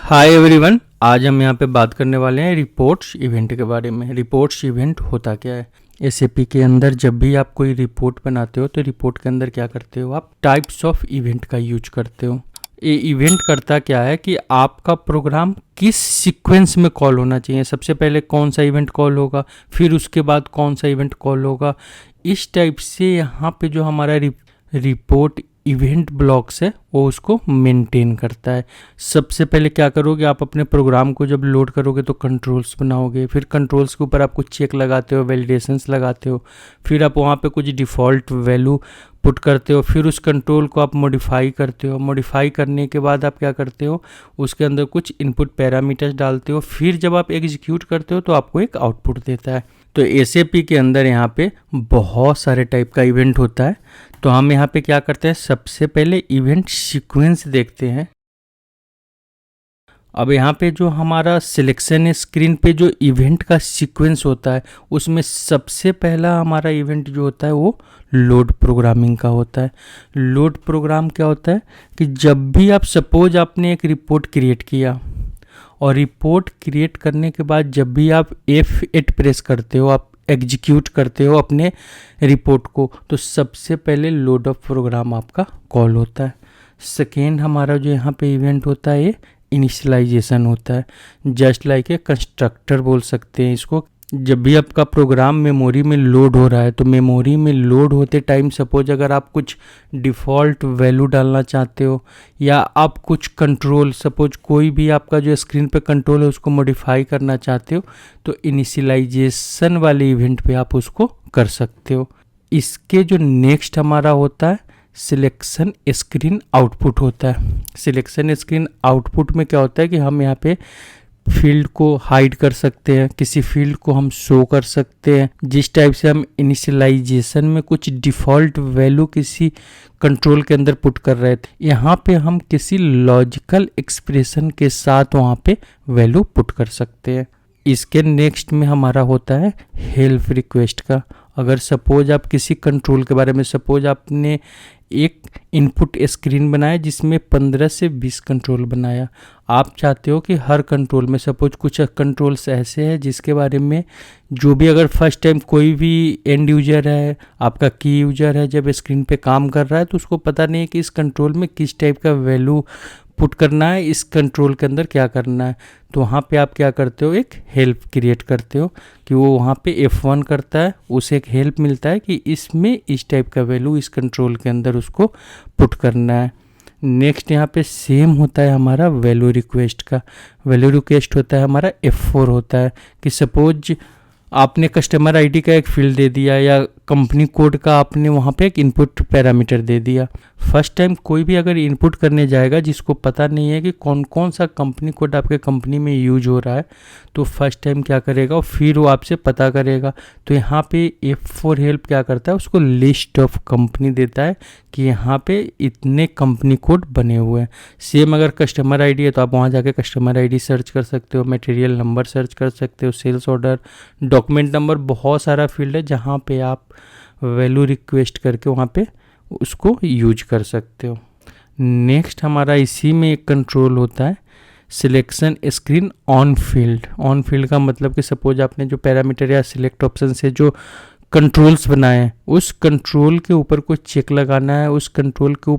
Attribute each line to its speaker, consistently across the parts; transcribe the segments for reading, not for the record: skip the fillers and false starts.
Speaker 1: Hi everyone, आज हम यहाँ पे बात करने वाले हैं रिपोर्ट्स इवेंट के बारे में। रिपोर्ट्स इवेंट होता क्या है? एसएपी के अंदर जब भी आप कोई रिपोर्ट बनाते हो तो रिपोर्ट के अंदर क्या करते हो, आप टाइप्स ऑफ इवेंट का यूज करते हो। ये इवेंट करता क्या है कि आपका प्रोग्राम किस सीक्वेंस में कॉल होना चाहिए, सबसे पहले कौन सा इवेंट कॉल होगा, फिर उसके बाद कौन सा इवेंट कॉल होगा। इस टाइप से यहाँ पे जो हमारा रिपोर्ट इवेंट ब्लॉक्स है वो उसको मेंटेन करता है। सबसे पहले क्या करोगे, आप अपने प्रोग्राम को जब लोड करोगे तो कंट्रोल्स बनाओगे, फिर कंट्रोल्स के ऊपर आप कुछ चेक लगाते हो, वैलिडेशंस लगाते हो, फिर आप वहाँ पे कुछ डिफ़ॉल्ट वैल्यू पुट करते हो, फिर उस कंट्रोल को आप मॉडिफाई करते हो। मॉडिफाई करने के बाद आप क्या करते हो, उसके अंदर कुछ इनपुट पैरामीटर्स डालते हो, फिर जब आप एग्जीक्यूट करते हो तो आपको एक आउटपुट देता है। तो एसएपी के अंदर यहाँ पे बहुत सारे टाइप का इवेंट होता है। तो हम यहाँ पे क्या करते हैं, सबसे पहले इवेंट सीक्वेंस देखते हैं। अब यहाँ पे जो हमारा सिलेक्शन स्क्रीन पे जो इवेंट का सीक्वेंस होता है उसमें सबसे पहला हमारा इवेंट जो होता है वो लोड प्रोग्रामिंग का होता है। लोड प्रोग्राम क्या होता है कि जब भी आप सपोज आपने एक रिपोर्ट क्रिएट किया और रिपोर्ट क्रिएट करने के बाद जब भी आप F8 प्रेस करते हो, आप एग्जीक्यूट करते हो अपने रिपोर्ट को, तो सबसे पहले लोड ऑफ प्रोग्राम आपका कॉल होता है। सेकेंड हमारा जो यहाँ पे इवेंट होता है ये इनिशियलाइजेशन होता है। जस्ट लाइक ए कंस्ट्रक्टर बोल सकते हैं इसको। जब भी आपका प्रोग्राम मेमोरी में लोड हो रहा है तो मेमोरी में लोड होते टाइम सपोज अगर आप कुछ डिफ़ॉल्ट वैल्यू डालना चाहते हो या आप कुछ कंट्रोल, सपोज कोई भी आपका जो स्क्रीन पे कंट्रोल है उसको मॉडिफाई करना चाहते हो तो इनिशियलाइजेशन वाले इवेंट पे आप उसको कर सकते हो। इसके जो नेक्स्ट हमारा होता है सिलेक्शन स्क्रीन आउटपुट होता है। सिलेक्शन स्क्रीन आउटपुट में क्या होता है कि हम यहाँ पे फील्ड को हाइड कर सकते हैं, किसी फील्ड को हम शो कर सकते हैं। जिस टाइप से हम इनिशियलाइजेशन में कुछ डिफ़ॉल्ट वैल्यू किसी कंट्रोल के अंदर पुट कर रहे थे, यहाँ पे हम किसी लॉजिकल एक्सप्रेशन के साथ वहाँ पे वैल्यू पुट कर सकते हैं। इसके नेक्स्ट में हमारा होता है हेल्प रिक्वेस्ट का। अगर सपोज आप किसी कंट्रोल के बारे में, सपोज आपने एक इनपुट स्क्रीन बनाया जिसमें 15 से 20 कंट्रोल बनाया, आप चाहते हो कि हर कंट्रोल में, सपोज कुछ कंट्रोल्स ऐसे हैं जिसके बारे में जो भी अगर फर्स्ट टाइम कोई भी एंड यूजर है, आपका की यूजर है, जब स्क्रीन पे काम कर रहा है तो उसको पता नहीं है कि इस कंट्रोल में किस टाइप का वैल्यू पुट करना है, इस कंट्रोल के अंदर क्या करना है। तो वहाँ पे आप क्या करते हो, एक हेल्प क्रिएट करते हो कि वो वहाँ पे F1 करता है, उसे एक हेल्प मिलता है कि इसमें इस टाइप का वैल्यू इस कंट्रोल के अंदर उसको पुट करना है। नेक्स्ट यहाँ पे सेम होता है हमारा वैल्यू रिक्वेस्ट का। वैल्यू रिक्वेस्ट होता है हमारा F4 होता है कि सपोज आपने कस्टमर आईडी का एक फील्ड दे दिया या कंपनी कोड का आपने वहाँ पे एक इनपुट पैरामीटर दे दिया। फर्स्ट टाइम कोई भी अगर इनपुट करने जाएगा जिसको पता नहीं है कि कौन कौन सा कंपनी कोड आपके कंपनी में यूज हो रहा है, तो फर्स्ट टाइम क्या करेगा और फिर वो आपसे पता करेगा। तो यहाँ पे F4 हेल्प क्या करता है, उसको लिस्ट ऑफ कंपनी देता है कि यहाँ पे इतने कंपनी कोड बने हुए हैं। सेम अगर कस्टमर आईडी है तो आप वहाँ जाके कस्टमर आईडी सर्च कर सकते हो, मटेरियल नंबर सर्च कर सकते हो, सेल्स ऑर्डर, डॉक्यूमेंट नंबर, बहुत सारा फील्ड है जहाँ पे आप वैल्यू रिक्वेस्ट करके वहाँ पे उसको यूज कर सकते हो। नेक्स्ट हमारा इसी में एक कंट्रोल होता है selection screen on field. On field का मतलब कि सपोज आपने जो पैरामीटर या सिलेक्ट ऑप्शन से जो कंट्रोल्स बनाए हैं उस कंट्रोल के ऊपर कुछ चेक लगाना है, उस कंट्रोल के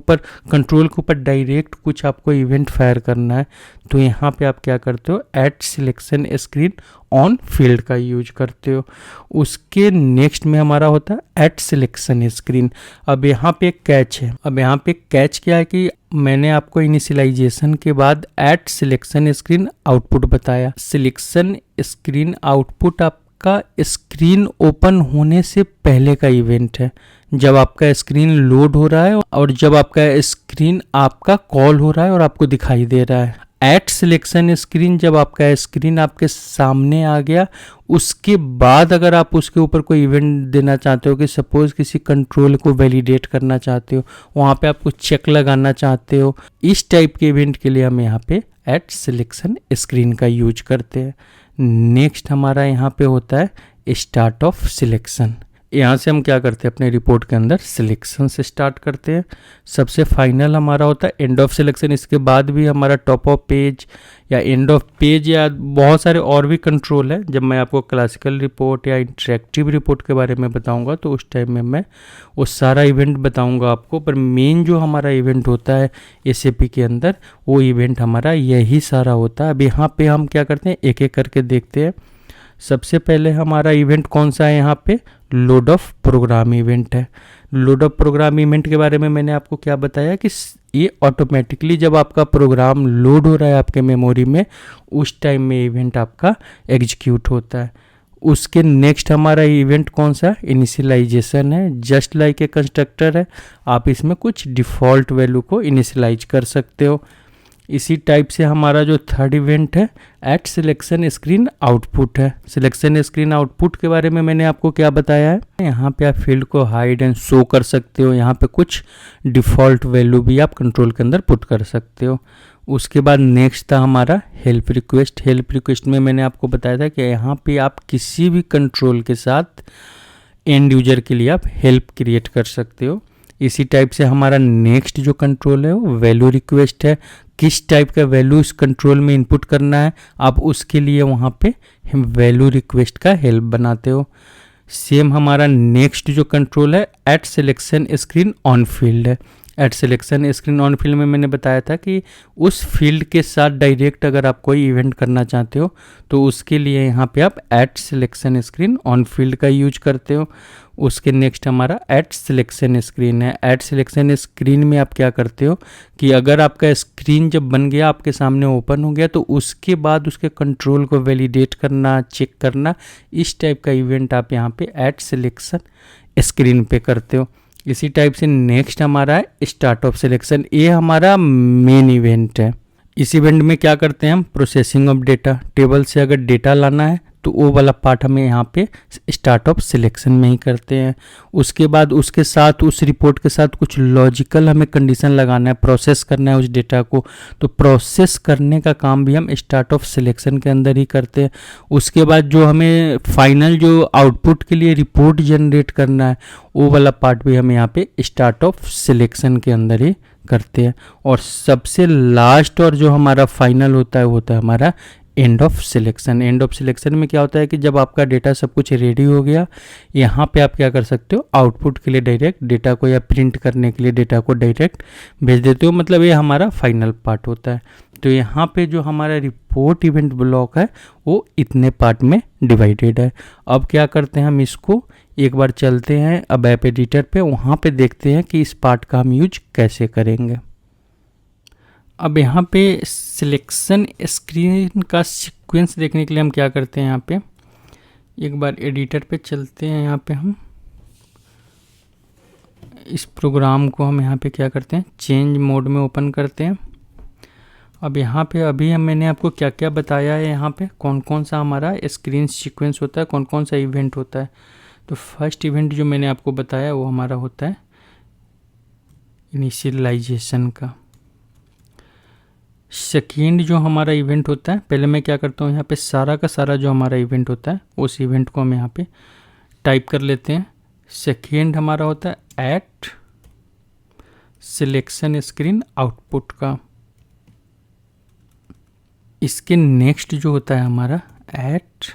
Speaker 1: ऊपर डायरेक्ट कुछ आपको इवेंट फायर करना है, तो यहाँ पे आप क्या करते हो, add selection screen on field का यूज करते हो। उसके नेक्स्ट में हमारा होता है ऐड सिलेक्शन स्क्रीन। अब यहाँ पे एक कैच है। अब यहाँ पे कैच क्या है कि मैंने आपको इनिशियलाइजेशन के बाद ऐड सिलेक्शन स्क्रीन आउटपुट बताया। सिलेक्शन स्क्रीन आउटपुट आप का स्क्रीन ओपन होने से पहले का इवेंट है, जब आपका स्क्रीन लोड हो रहा है और जब आपका स्क्रीन आपका कॉल हो रहा है और आपको दिखाई दे रहा है। ऐड सिलेक्शन स्क्रीन जब आपका स्क्रीन आपके सामने आ गया, उसके बाद अगर आप उसके ऊपर कोई इवेंट देना चाहते हो कि सपोज किसी कंट्रोल को वैलिडेट करना चाहते हो, वहाँ पे आपको चेक लगाना चाहते हो, इस टाइप के इवेंट के लिए हम यहाँ पे ऐड सिलेक्शन स्क्रीन का यूज करते हैं। नेक्स्ट हमारा यहाँ पे होता है स्टार्ट ऑफ सिलेक्शन। यहाँ से हम क्या करते हैं, अपने रिपोर्ट के अंदर सिलेक्शन से स्टार्ट करते हैं। सबसे फाइनल हमारा होता है एंड ऑफ सिलेक्शन। इसके बाद भी हमारा टॉप ऑफ पेज या एंड ऑफ पेज या बहुत सारे और भी कंट्रोल है। जब मैं आपको क्लासिकल रिपोर्ट या इंटरेक्टिव रिपोर्ट के बारे में बताऊंगा तो उस टाइम में मैं वो सारा इवेंट बताऊंगा आपको। पर मेन जो हमारा इवेंट होता है SAP के अंदर, वो इवेंट हमारा यही सारा होता है। अब यहाँ पे हम क्या करते हैं, एक एक करके देखते हैं। सबसे पहले हमारा इवेंट कौन सा है, यहाँ पे लोड ऑफ प्रोग्राम इवेंट है। लोड ऑफ प्रोग्राम इवेंट के बारे में मैंने आपको क्या बताया कि ये ऑटोमेटिकली जब आपका प्रोग्राम लोड हो रहा है आपके मेमोरी में, उस टाइम में इवेंट आपका एग्जीक्यूट होता है। उसके नेक्स्ट हमारा इवेंट कौन सा, इनिशियलाइजेशन है। जस्ट लाइक ए कंस्ट्रक्टर है, आप इसमें कुछ डिफ़ॉल्ट वैल्यू को इनिशियलाइज कर सकते हो। इसी टाइप से हमारा जो थर्ड इवेंट है एट सिलेक्शन स्क्रीन आउटपुट है। सिलेक्शन स्क्रीन आउटपुट के बारे में मैंने आपको क्या बताया है, यहाँ पे आप फील्ड को हाइड एंड शो कर सकते हो। यहाँ पे कुछ डिफ़ॉल्ट वैल्यू भी आप कंट्रोल के अंदर पुट कर सकते हो। उसके बाद नेक्स्ट था हमारा हेल्प रिक्वेस्ट। हेल्प रिक्वेस्ट में मैंने आपको बताया था कि यहाँ पे आप किसी भी कंट्रोल के साथ एंड यूजर के लिए आप हेल्प क्रिएट कर सकते हो। इसी टाइप से हमारा नेक्स्ट जो कंट्रोल है वो वैल्यू रिक्वेस्ट है। किस टाइप का वैल्यू इस कंट्रोल में इनपुट करना है, आप उसके लिए वहाँ पे वैल्यू रिक्वेस्ट का हेल्प बनाते हो। सेम हमारा नेक्स्ट जो कंट्रोल है at selection screen on field है। At selection screen on field में मैंने बताया था कि उस फील्ड के साथ डायरेक्ट अगर आप कोई इवेंट करना चाहते हो तो उसके लिए यहाँ पे आप at selection screen on field का यूज करते हो। उसके नेक्स्ट हमारा एट सिलेक्शन स्क्रीन है। एट सिलेक्शन स्क्रीन में आप क्या करते हो कि अगर आपका स्क्रीन जब बन गया, आपके सामने ओपन हो गया, तो उसके बाद उसके कंट्रोल को वैलिडेट करना, चेक करना, इस टाइप का इवेंट आप यहाँ पे एट सिलेक्शन स्क्रीन पे करते हो। इसी टाइप से नेक्स्ट हमारा है स्टार्ट ऑफ सिलेक्शन। ये हमारा मेन इवेंट है। इस इवेंट में क्या करते हैं हम, प्रोसेसिंग ऑफ डेटा। टेबल से अगर डेटा लाना है तो वो वाला पार्ट हमें यहाँ पे स्टार्ट ऑफ सिलेक्शन में ही करते हैं। उसके बाद उसके साथ, उस रिपोर्ट के साथ कुछ लॉजिकल हमें कंडीशन लगाना है, प्रोसेस करना है उस डेटा को, तो प्रोसेस करने का काम भी हम स्टार्ट ऑफ सिलेक्शन के अंदर ही करते हैं। उसके बाद जो हमें फाइनल जो आउटपुट के लिए रिपोर्ट जनरेट करना है, वो वाला पार्ट भी हम यहाँ पे स्टार्ट ऑफ सिलेक्शन के अंदर ही करते हैं। और सबसे लास्ट और जो हमारा फाइनल होता है वो होता है हमारा end of selection. End of selection में क्या होता है कि जब आपका डेटा सब कुछ रेडी हो गया, यहाँ पे आप क्या कर सकते हो, आउटपुट के लिए डायरेक्ट डेटा को या प्रिंट करने के लिए डेटा को डायरेक्ट भेज देते हो। मतलब ये हमारा फाइनल पार्ट होता है। तो यहाँ पे जो हमारा रिपोर्ट इवेंट ब्लॉक है वो इतने पार्ट में डिवाइडेड है। अब क्या करते हैं, हम इसको एक बार चलते हैं अब ऐप एडिटर पे, वहाँ पे देखते हैं कि इस पार्ट का हम यूज कैसे करेंगे। अब यहाँ पे सिलेक्शन स्क्रीन का सीक्वेंस देखने के लिए हम क्या करते हैं, यहाँ पे एक बार एडिटर पे चलते हैं। यहाँ पे हम इस प्रोग्राम को हम यहाँ पे क्या करते हैं, चेंज मोड में ओपन करते हैं। अब यहाँ पे अभी मैंने आपको क्या क्या बताया है, यहाँ पे कौन कौन सा हमारा स्क्रीन सीक्वेंस होता है, कौन कौन सा इवेंट होता है। तो फर्स्ट इवेंट जो मैंने आपको बताया वो हमारा होता है इनिशियलाइजेशन का। सेकेंड जो हमारा इवेंट होता है, पहले मैं क्या करता हूँ, यहाँ पे सारा का सारा जो हमारा इवेंट होता है उस इवेंट को हम यहाँ पे टाइप कर लेते हैं। सेकेंड हमारा होता है एट सिलेक्शन स्क्रीन आउटपुट का। इसके नेक्स्ट जो होता है हमारा at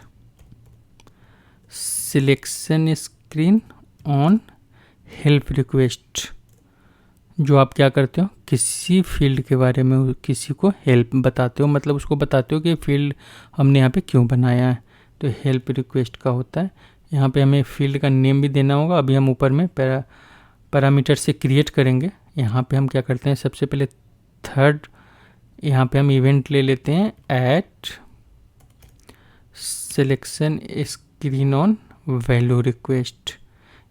Speaker 1: selection screen on help request. जो आप क्या करते हो, किसी फील्ड के बारे में किसी को हेल्प बताते हो, मतलब उसको बताते हो कि फील्ड हमने यहाँ पे क्यों बनाया है, तो हेल्प रिक्वेस्ट का होता है। यहाँ पे हमें फील्ड का नेम भी देना होगा। अभी हम ऊपर में पैरामीटर से क्रिएट करेंगे। यहाँ पे हम क्या करते हैं, सबसे पहले थर्ड यहाँ पे हम इवेंट ले लेते हैं at selection screen on value request.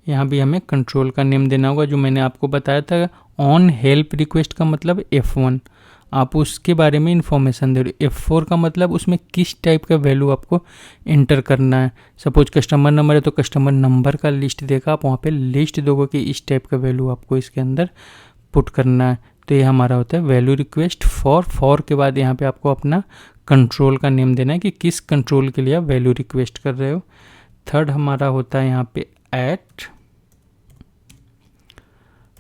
Speaker 1: यहाँ भी हमें कंट्रोल का नेम देना होगा, जो मैंने आपको बताया था। ऑन हेल्प रिक्वेस्ट का मतलब F1, आप उसके बारे में इंफॉर्मेशन दे रहे हो। F4 का मतलब उसमें किस टाइप का वैल्यू आपको इंटर करना है। सपोज कस्टमर नंबर है तो कस्टमर नंबर का लिस्ट देगा, आप वहाँ पे लिस्ट दोगे कि इस टाइप का वैल्यू आपको इसके अंदर पुट करना है। तो ये हमारा होता है वैल्यू रिक्वेस्ट फॉर के बाद यहाँ पे आपको अपना कंट्रोल का नेम देना है कि किस कंट्रोल के लिए आप वैल्यू रिक्वेस्ट कर रहे हो। थर्ड हमारा होता है यहाँ पे at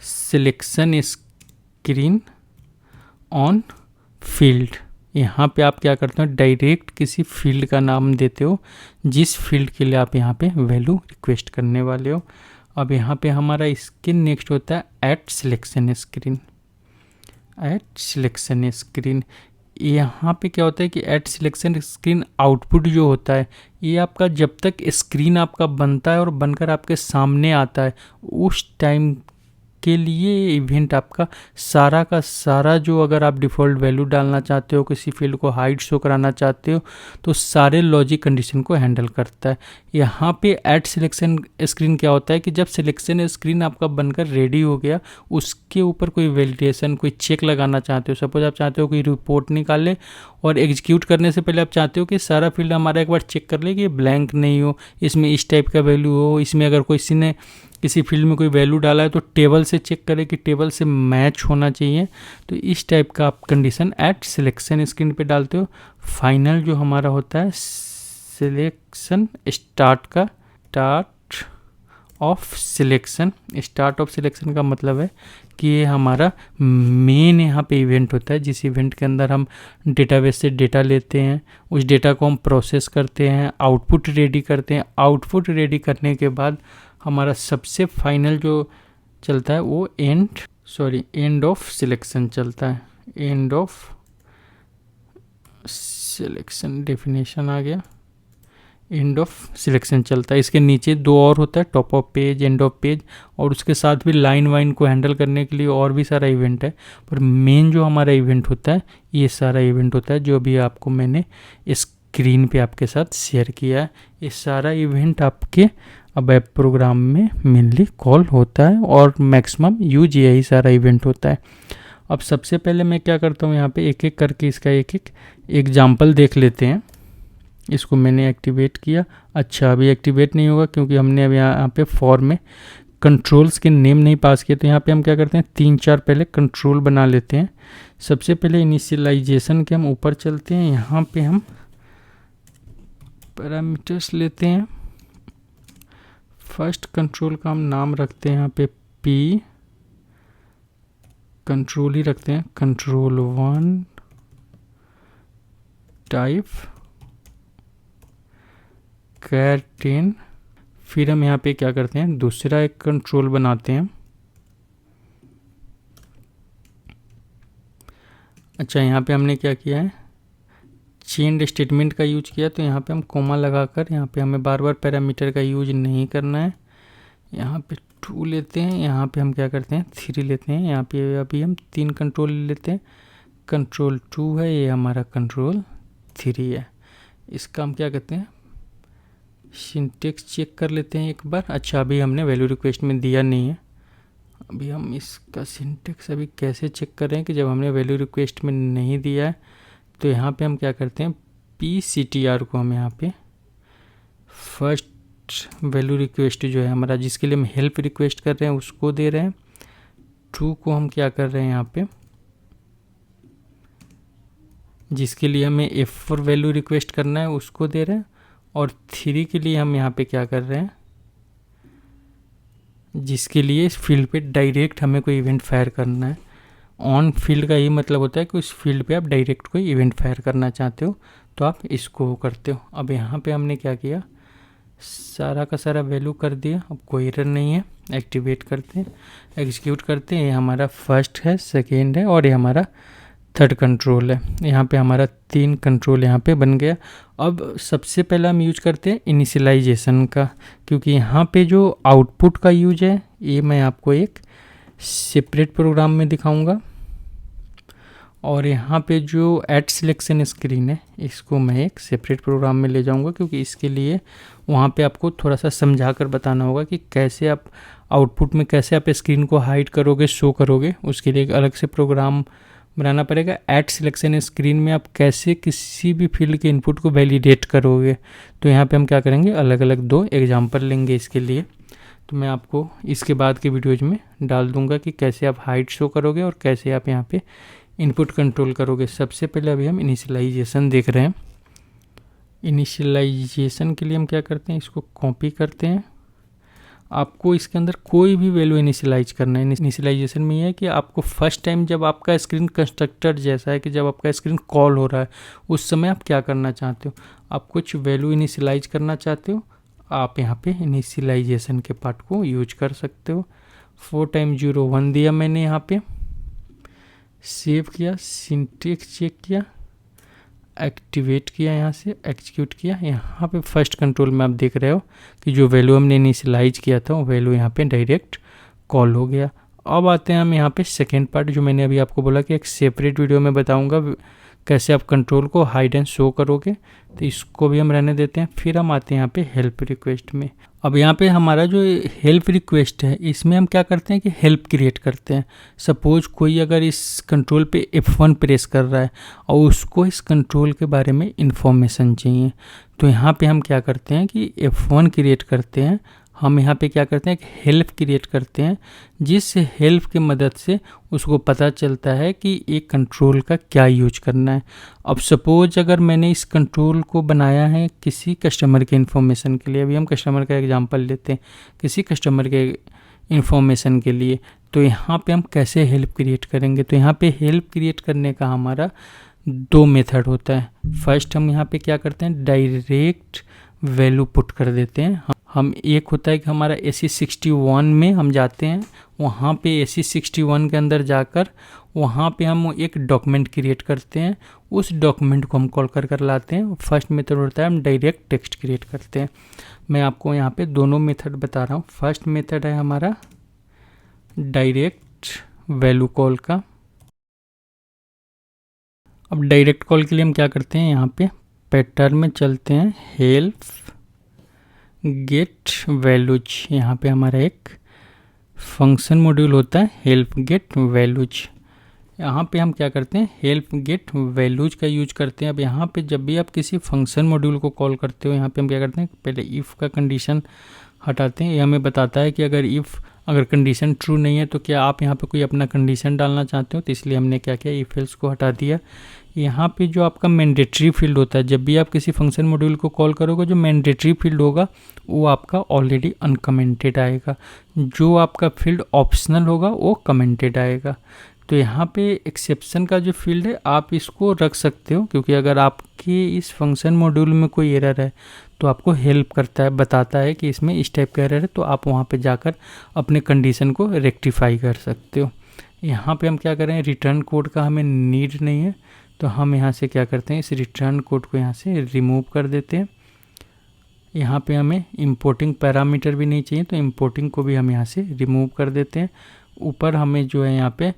Speaker 1: selection screen on field. यहाँ पे आप क्या करते हो, डायरेक्ट किसी फील्ड का नाम देते हो जिस फील्ड के लिए आप यहाँ पे वैल्यू रिक्वेस्ट करने वाले हो। अब यहाँ पे हमारा इसके नेक्स्ट होता है at selection screen. At selection screen, यहाँ पे क्या होता है कि एट सिलेक्शन स्क्रीन आउटपुट जो होता है, ये आपका जब तक स्क्रीन आपका बनता है और बनकर आपके सामने आता है उस टाइम के लिए इवेंट आपका सारा का सारा, जो अगर आप डिफ़ॉल्ट वैल्यू डालना चाहते हो, किसी फील्ड को हाइड शो कराना चाहते हो, तो सारे लॉजिक कंडीशन को हैंडल करता है। यहाँ पे ऐड सिलेक्शन स्क्रीन क्या होता है कि जब सिलेक्शन स्क्रीन आपका बनकर रेडी हो गया, उसके ऊपर कोई वैलिडेशन, कोई चेक लगाना चाहते हो, सपोज आप चाहते हो कोई रिपोर्ट निकाले और एग्जीक्यूट करने से पहले आप चाहते हो कि सारा फील्ड हमारा एक बार चेक कर ले कि ब्लैंक नहीं हो, इसमें इस टाइप का वैल्यू हो, इसमें अगर किसी ने किसी फील्ड में कोई वैल्यू डाला है तो टेबल से चेक करें कि टेबल से मैच होना चाहिए। तो इस टाइप का आप कंडीशन एट सिलेक्शन स्क्रीन पे डालते हो। फाइनल जो हमारा होता है सिलेक्शन स्टार्ट का, start of selection. Start of selection का मतलब है कि ये हमारा मेन यहाँ पे इवेंट होता है, जिस इवेंट के अंदर हम डेटाबेस से डेटा लेते हैं, उस डेटा को हम प्रोसेस करते हैं, आउटपुट रेडी करते हैं। आउटपुट रेडी करने के बाद हमारा सबसे फाइनल जो चलता है वो एंड ऑफ सिलेक्शन चलता है। एंड ऑफ सिलेक्शन डेफिनेशन आ गया, एंड ऑफ सिलेक्शन चलता है। इसके नीचे दो और होता है, top of page, end of page, और उसके साथ भी लाइन वाइन को हैंडल करने के लिए और भी सारा इवेंट है। पर मेन जो हमारा इवेंट होता है, ये सारा इवेंट होता है जो भी आपको मैंने स्क्रीन पे आपके साथ शेयर किया है। ये सारा इवेंट आपके अब वेब प्रोग्राम में मेनली कॉल होता है और मैक्सिमम यूज यही सारा इवेंट होता है। अब सबसे पहले मैं क्या करता हूँ, यहाँ पे एक एक करके इसका एक एक एग्जाम्पल देख लेते हैं। इसको मैंने एक्टिवेट किया। अच्छा, अभी एक्टिवेट नहीं होगा क्योंकि हमने अब यहाँ पे फॉर में कंट्रोल्स के नेम नहीं पास किए। तो यहाँ पे हम क्या करते हैं, 3-4 पहले कंट्रोल बना लेते हैं। सबसे पहले इनिशियलाइजेशन के हम ऊपर चलते हैं। यहाँ पे हम पैरामीटर्स लेते हैं। फर्स्ट कंट्रोल का हम नाम रखते हैं यहाँ पे पी, कंट्रोल ही रखते हैं, कंट्रोल 1 टाइप कैर 10। फिर हम यहाँ पे क्या करते हैं, दूसरा एक कंट्रोल बनाते हैं। अच्छा, यहाँ पे हमने क्या किया है, चेंज स्टेटमेंट का यूज किया। तो यहाँ पे हम कोमा लगाकर, यहाँ पे हमें बार बार पैरामीटर का यूज नहीं करना है। यहाँ पे 2 लेते हैं, यहाँ पे हम क्या करते हैं 3 लेते हैं। यहाँ पे अभी हम 3 कंट्रोल लेते हैं। कंट्रोल 2 है, ये हमारा कंट्रोल 3 है। इसका हम क्या करते हैं, सिंटेक्स चेक कर लेते हैं एक बार। अच्छा, अभी हमने वैल्यू रिक्वेस्ट में दिया नहीं है। अभी हम इसका सिंटेक्स अभी कैसे चेक कर रहे हैं कि जब हमने वैल्यू रिक्वेस्ट में नहीं दिया है तो यहाँ पे हम क्या करते हैं, PCTR को हम यहाँ पे फर्स्ट वैल्यू रिक्वेस्ट जो है हमारा, जिसके लिए हम हेल्प रिक्वेस्ट कर रहे हैं उसको दे रहे हैं। 2 को हम क्या कर रहे हैं यहाँ पे, जिसके लिए हमें F4 वैल्यू रिक्वेस्ट करना है उसको दे रहे हैं। और 3 के लिए हम यहाँ पे क्या कर रहे हैं, जिसके लिए इस फील्ड पे डायरेक्ट हमें कोई इवेंट फायर करना है। ऑन फील्ड का ये मतलब होता है कि उस फील्ड पे आप डायरेक्ट कोई इवेंट फायर करना चाहते हो तो आप इसको करते हो। अब यहाँ पे हमने क्या किया, सारा का सारा वैल्यू कर दिया। अब कोई एरर नहीं है। एक्टिवेट करते हैं, एग्जीक्यूट करते हैं। ये हमारा फर्स्ट है, सेकेंड है और ये हमारा थर्ड कंट्रोल है। यहाँ पे हमारा 3 कंट्रोल यहाँ पे बन गया। अब सबसे पहले हम यूज करते हैं इनिशियलाइजेशन का, क्योंकि यहाँ पे जो आउटपुट का यूज है ये मैं आपको एक सेपरेट प्रोग्राम में दिखाऊंगा। और यहाँ पे जो एड सिलेक्शन स्क्रीन है इसको मैं एक सेपरेट प्रोग्राम में ले जाऊंगा, क्योंकि इसके लिए वहाँ पे आपको थोड़ा सा समझा कर बताना होगा कि कैसे आप आउटपुट में कैसे आप स्क्रीन को हाइड करोगे, शो करोगे। उसके लिए एक अलग से प्रोग्राम बनाना पड़ेगा। एड सिलेक्शन स्क्रीन में आप कैसे किसी भी फील्ड के इनपुट को वैलिडेट करोगे। तो यहाँ पे हम क्या करेंगे, अलग अलग 2 एग्जांपल लेंगे इसके लिए। तो मैं आपको इसके बाद के वीडियोज में डाल दूंगा कि कैसे आप हाइट शो करोगे और कैसे आप यहाँ पे इनपुट कंट्रोल करोगे। सबसे पहले अभी हम इनिशियलाइजेशन देख रहे हैं। इनिशियलाइजेशन के लिए हम क्या करते हैं, इसको कॉपी करते हैं आपको इसके अंदर कोई भी वैल्यू इनिशियलाइज करना है। इनिशियलाइजेशन में ये है कि आपको फर्स्ट टाइम जब आपका स्क्रीन कंस्ट्रक्टर जैसा है कि जब आपका स्क्रीन कॉल हो रहा है उस समय आप क्या करना चाहते हो, आप कुछ वैल्यू इनिशियलाइज करना चाहते हो, आप यहाँ पे इनिशियलाइजेशन के पार्ट को यूज कर सकते हो। 4 टाइम 0 1 दिया मैंने, यहाँ पे सेव किया, सिंटेक्स चेक किया, एक्टिवेट किया, यहाँ से एग्जीक्यूट किया। यहाँ पे फर्स्ट कंट्रोल में आप देख रहे हो कि जो वैल्यू हमने इनिशियलाइज किया था वो वैल्यू यहाँ पे डायरेक्ट कॉल हो गया। अब आते हैं हम यहाँ पे सेकेंड पार्ट, जो मैंने अभी आपको बोला कि एक सेपरेट वीडियो में बताऊँगा कैसे आप कंट्रोल को हाइड एंड शो करोगे, तो इसको भी हम रहने देते हैं। फिर हम आते हैं यहाँ पे हेल्प रिक्वेस्ट में। अब यहाँ पे हमारा जो हेल्प रिक्वेस्ट है इसमें हम क्या करते हैं कि हेल्प क्रिएट करते हैं। सपोज कोई अगर इस कंट्रोल पे F1 प्रेस कर रहा है और उसको इस कंट्रोल के बारे में इंफॉर्मेशन चाहिए, तो यहाँ पे हम क्या करते हैं कि F1 क्रिएट करते हैं। हम यहाँ पे क्या करते हैं कि हेल्प क्रिएट करते हैं, जिस हेल्प की मदद से उसको पता चलता है कि एक कंट्रोल का क्या यूज करना है। अब सपोज अगर मैंने इस कंट्रोल को बनाया है किसी कस्टमर के इन्फॉर्मेशन के लिए, अभी हम कस्टमर का एग्जांपल लेते हैं, किसी कस्टमर के इन्फॉर्मेशन के लिए, तो यहाँ पे हम कैसे हेल्प क्रिएट करेंगे। तो यहाँ पे हेल्प क्रिएट करने का हमारा 2 मेथड होता है। फर्स्ट हम यहाँ पे क्या करते हैं, डायरेक्ट वैल्यू पुट कर देते हैं। हम एक होता है कि हमारा AC61 में हम जाते हैं, वहाँ पे AC61 के अंदर जाकर वहाँ पे हम एक डॉक्यूमेंट क्रिएट करते हैं, उस डॉक्यूमेंट को हम कॉल कर लाते हैं। फर्स्ट मेथड होता है हम डायरेक्ट टेक्स्ट क्रिएट करते हैं। मैं आपको यहाँ पे दोनों मेथड बता रहा हूँ। फर्स्ट मेथड है हमारा डायरेक्ट वैल्यू कॉल का। अब डायरेक्ट कॉल के लिए हम क्या करते हैं, यहाँ पे पैटर्न में चलते हैं, हेल्प गेट वैल्यूज। यहाँ पे हमारा एक फंक्शन मॉड्यूल होता है हेल्प गेट वैल्यूज। यहाँ पे हम क्या करते हैं, हेल्प गेट वैल्यूज का यूज करते हैं। अब यहाँ पे जब भी आप किसी फंक्शन मॉड्यूल को कॉल करते हो, यहाँ पे हम क्या करते हैं, पहले इफ़ का कंडीशन हटाते हैं। ये हमें बताता है कि अगर कंडीशन ट्रू नहीं है तो क्या आप यहाँ पे कोई अपना कंडीशन डालना चाहते हो, तो इसलिए हमने क्या किया, इफ एल्स को हटा दिया। यहाँ पे जो आपका मैंडेटरी फील्ड होता है, जब भी आप किसी फंक्शन मॉड्यूल को कॉल करोगे, जो मैंडेटरी फील्ड होगा वो आपका ऑलरेडी अनकमेंटेड आएगा, जो आपका फील्ड ऑप्शनल होगा वो कमेंटेड आएगा। तो यहाँ पे एक्सेप्शन का जो फील्ड है आप इसको रख सकते हो, क्योंकि अगर आपके इस फंक्शन मॉड्यूल में कोई एरर है तो आपको हेल्प करता है, बताता है कि इसमें इस टाइप का एरर है, तो आप वहाँ पे जाकर अपने कंडीशन को रेक्टिफाई कर सकते हो। यहाँ पे हम क्या करें, रिटर्न कोड का हमें नीड नहीं है, तो हम यहाँ से क्या करते हैं, इस रिटर्न कोड को यहाँ से रिमूव कर देते हैं। यहाँ पे हमें इंपोर्टिंग पैरामीटर भी नहीं चाहिए, तो इंपोर्टिंग को भी हम यहाँ से रिमूव कर देते हैं। ऊपर हमें जो है यहाँ पे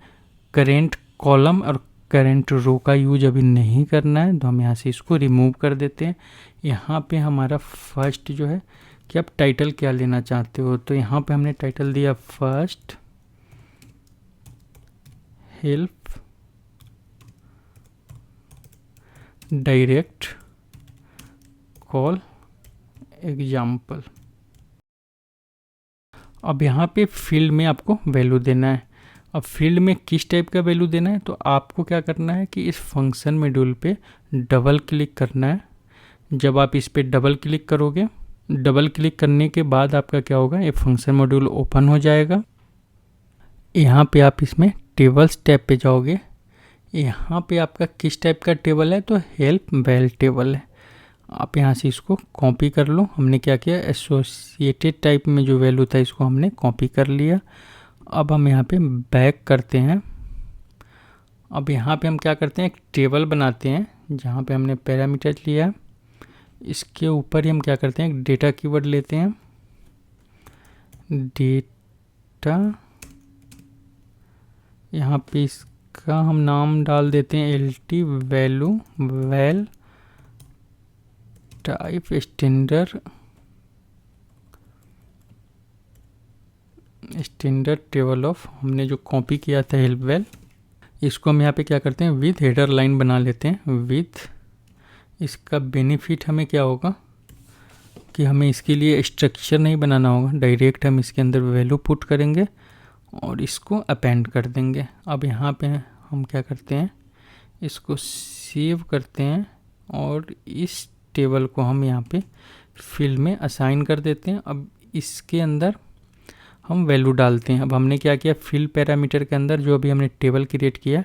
Speaker 1: करेंट कॉलम और करेंट रो का यूज अभी नहीं करना है, तो हम यहाँ से इसको रिमूव कर देते हैं। यहाँ पे हमारा फर्स्ट जो है कि आप टाइटल क्या लेना चाहते हो, तो यहाँ पे हमने टाइटल दिया first help direct call example. अब यहाँ पे फील्ड में आपको वैल्यू देना है। अब फील्ड में किस टाइप का वैल्यू देना है, तो आपको क्या करना है कि इस फंक्शन मॉड्यूल पे डबल क्लिक करना है। जब आप इस पे डबल क्लिक करोगे, डबल क्लिक करने के बाद आपका क्या होगा, ये फंक्शन मॉड्यूल ओपन हो जाएगा। यहाँ पे आप इसमें टेबल्स टैब पे जाओगे। यहाँ पे आपका किस टाइप का टेबल है, तो हेल्प वेल टेबल है। आप यहाँ से इसको कॉपी कर लो। हमने क्या किया, एसोसिएटेड टाइप में जो वैल्यू था इसको हमने कॉपी कर लिया। अब हम यहाँ पे बैक करते हैं। अब यहाँ पे हम क्या करते हैं, एक टेबल बनाते हैं जहाँ पे हमने पैरामीटर लिया। इसके ऊपर ही हम क्या करते हैं, एक डेटा कीवर्ड लेते हैं, डेटा। यहाँ पे इसका हम नाम डाल देते हैं LT value well type standard table of. हमने जो कॉपी किया था हेल्प वेल, इसको हम यहाँ पे क्या करते हैं, विथ हेडर लाइन बना लेते हैं विथ। इसका बेनिफिट हमें क्या होगा कि हमें इसके लिए स्ट्रक्चर नहीं बनाना होगा, डायरेक्ट हम इसके अंदर वैल्यू पुट करेंगे और इसको अपेंड कर देंगे। अब यहाँ पे हम क्या करते हैं, इसको सेव करते हैं और इस टेबल को हम यहाँ पे फील्ड में असाइन कर देते हैं। अब इसके अंदर हम वैल्यू डालते हैं। अब हमने क्या किया, फील्ड पैरामीटर के अंदर जो अभी हमने टेबल क्रिएट किया,